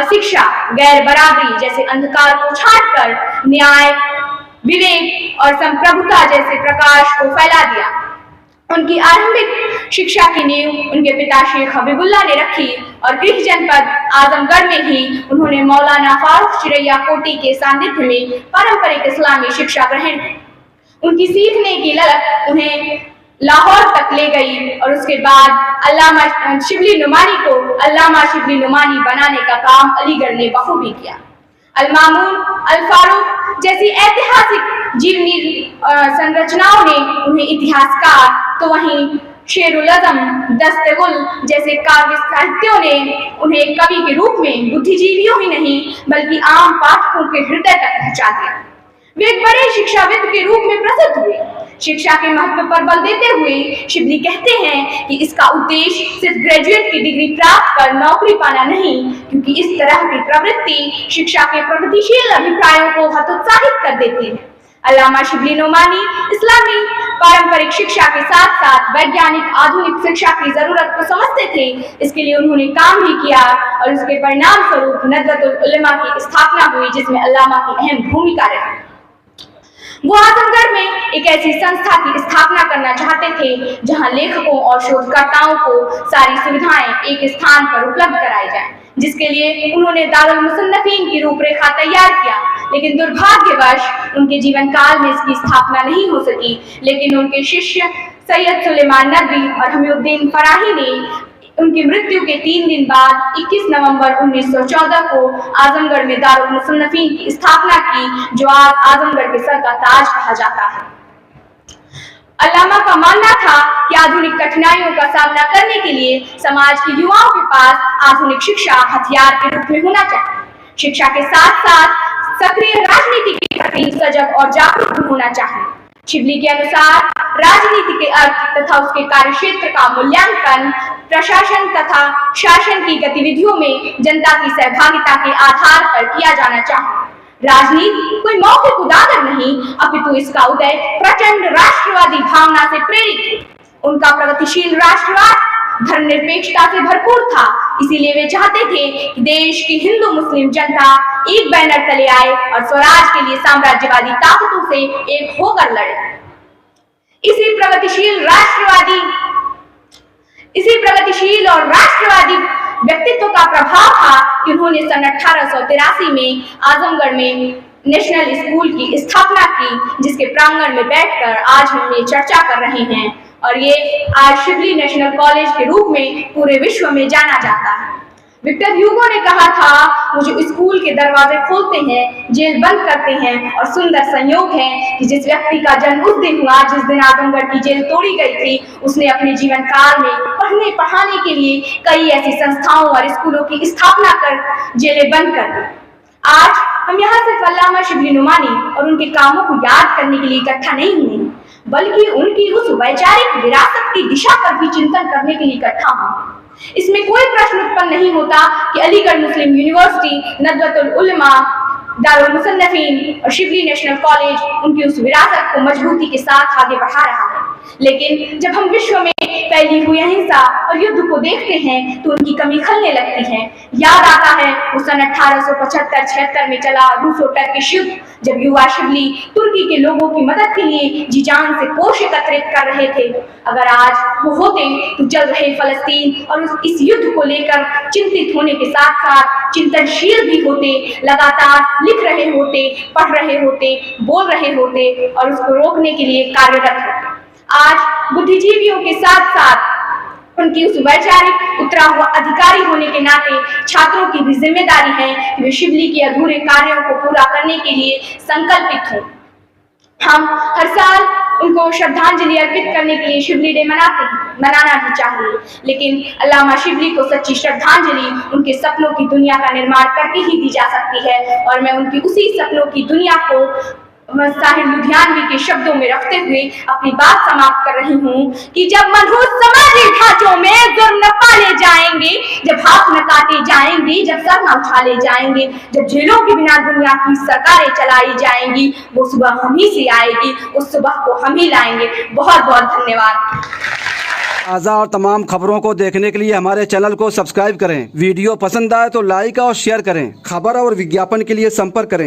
शिक्षा गैर बराबरी जैसे अंधकार को छांटकर न्याय, विवेक और संप्रभुता जैसे प्रकाश को फैला दिया। उनकी आरंभिक शिक्षा की नींव उनके पिता शेख हबीबुल्लाह ने रखी और गृह जनपद आजमगढ़ में ही उन्होंने मौलाना फारूक चिरैया कोटी के सानिध्य में पारंपरिक इस्लामी शिक्षा ग्रहण की। उनकी सीखने की ललक उन्हें लाहौर तक ले गई और उसके बाद अल्लामा शिबली नुमानी को अल्लामा शिबली नुमानी बनाने का काम अलीगढ़ ने बखूबी किया। अल-मामून, अल-फारूक जैसी ऐतिहासिक जीवनी संरचनाओं ने उन्हें इतिहासकार, तो वहीं शेरुल अज़म, दस्तगुल जैसे काव्य साहित्यों ने उन्हें एक कवि के रूप में बुद्धिजीवियों ही नहीं बल्कि आम पाठकों के हृदय तक पहुंचा दिया। वे एक बड़े शिक्षाविद के रूप में प्रसिद्ध हुए। शिक्षा के महत्व पर बल देते हुए शिबली कहते हैं कि इसका उद्देश्य सिर्फ ग्रेजुएट की डिग्री प्राप्त कर नौकरी पाना नहीं, क्योंकि इस तरह की प्रवृत्ति शिक्षा के प्रगतिशील अभिप्रायों को हतोत्साहित कर देती है। अल्लामा शिबली नुमानी इस्लामी पारंपरिक शिक्षा के साथ साथ वैज्ञानिक आधुनिक शिक्षा की जरूरत को समझते थे। इसके लिए उन्होंने काम भी किया और इसके परिणाम स्वरूप नदवतुल उलमा की स्थापना हुई, जिसमें अल्लामा की अहम भूमिका रही। वो आजमगढ़ में एक ऐसी संस्था की स्थापना करना चाहते थे जहां लेखकों और शोधकर्ताओं को सारी सुविधाएं एक स्थान पर उपलब्ध कराई जाएं, जिसके लिए उन्होंने दारुल मुसन्नफीन की रूपरेखा तैयार किया। लेकिन दुर्भाग्यवश उनके जीवन काल में इसकी स्थापना नहीं हो सकी। लेकिन उनके शिष्य सैयद सुलेमान नदवी और हमीउद्दीन फराही ने उनकी मृत्यु के 3 दिन बाद 21 नवंबर 1914 को आजमगढ़ में दारुल मुसन्नफीन की स्थापना की, जो आज आजमगढ़ के सर का ताज कहा जाता है। अल्लामा का मानना था कि आधुनिक कठिनाइयों का सामना करने के लिए समाज के युवाओं के पास आधुनिक शिक्षा हथियार के रूप में होना चाहिए। शिक्षा के साथ साथ सक्रिय राजनीति के प्रति सजग और जागरूक होना चाहिए। शिबली के अनुसार राजनीति के अर्थ तथा उसके कार्यक्षेत्र का मूल्यांकन प्रशासन तथा शासन की गतिविधियों में जनता की सहभागिता के आधार पर किया जाना चाहिए। राजनीति कोई मौखिक उदागर नहीं, अपितु इसका उदय प्रचंड राष्ट्रवादी भावना से प्रेरित है। उनका प्रगतिशील राष्ट्रवाद धर्मनिरपेक्षता से भरपूर था, इसीलिए वे चाहते थे कि देश की हिंदू मुस्लिम जनता एक बैनर तले आए और स्वराज के लिए साम्राज्यवादी ताकतों से एक होकर लड़े। इसी प्रगतिशील और राष्ट्रवादी व्यक्तित्व का प्रभाव था कि उन्होंने सन 1883 में आजमगढ़ में नेशनल स्कूल की स्थापना की, जिसके प्रांगण में बैठकर आज हम ये चर्चा कर रहे हैं और ये आज शिबली नेशनल कॉलेज के रूप में पूरे विश्व में जाना जाता है। विक्टर ह्यूगो ने कहा था, वो जो स्कूल के दरवाजे खोलते हैं, जेल बंद करते हैं, और सुंदर संयोग है कि जिस व्यक्ति का जन्म उस दिन हुआ जिस दिन आजमगढ़ की जेल तोड़ी गई थी, उसने अपने जीवन काल में पढ़ने पढ़ाने के लिए कई ऐसी संस्थाओं और स्कूलों की स्थापना कर जेलें बंद कर दी। आज हम यहाँ सिर्फ अल्लामा शिबली नुमानी और उनके कामों को याद करने के लिए इकट्ठा नहीं हुए, बल्कि उनकी उस वैचारिक विरासत की दिशा पर भी चिंतन करने के लिए इकट्ठा हुए। इसमें कोई प्रश्न उत्पन्न नहीं होता कि अलीगढ़ मुस्लिम यूनिवर्सिटी, नदवतुल उलमा, दारुल मुसन्नफीन और शिबली नेशनल कॉलेज उनकी उस विरासत को मजबूती के साथ आगे बढ़ा रहा है। लेकिन जब हम विश्व में फैली हुई अहिंसा और युद्ध को देखते हैं तो उनकी कमी खलने लगती है। याद आता है वो सन 1875-76 में चला रूसो-टर्किश युद्ध, जब युवा शिबली तुर्की के लोगों की मदद के लिए जी जान से कोष एकत्रित कर रहे थे। अगर आज वो होते तो चल रहे फलस्तीन और इस युद्ध को लेकर चिंतित होने के साथ साथ चिंतनशील भी होते, लगातार लिख रहे होते, पढ़ रहे होते, बोल रहे होते और उसको रोकने के लिए कार्यरत होते। आज बुद्धिजीवियों के साथ साथ उनकी उस वैचारिक उतरा हुआ अधिकारी होने के नाते छात्रों की भी जिम्मेदारी है कि वे शिबली के अधूरे कार्यों को पूरा करने के लिए संकल्पित हों। हम हर साल उनको श्रद्धांजलि अर्पित करने के लिए शिबली डे मनाना भी चाहिए, लेकिन अल्लामा शिबली को सच्ची श्रद्धांजलि उनके सपनों की दुनिया का निर्माण करके ही दी जा सकती है। और मैं उनकी उसी सपनों की दुनिया को साहिर लुधियानवी के शब्दों में रखते हुए अपनी बात समाप्त कर रही हूँ कि जब मनहूस समाजी ढांचों में जुर्म न पाले जाएंगे, जब हाथ न काटे जाएंगे, जब सर न उछाले जाएंगे, जब जेलों के बिना दुनिया की सरकारें चलाई जाएंगी, वो सुबह हम ही से आएगी, उस सुबह को हम ही लाएंगे। बहुत बहुत धन्यवाद। ताज़ा और तमाम खबरों को देखने के लिए हमारे चैनल को सब्सक्राइब करें। वीडियो पसंद आए तो लाइक और शेयर करें। खबर और विज्ञापन के लिए संपर्क करें।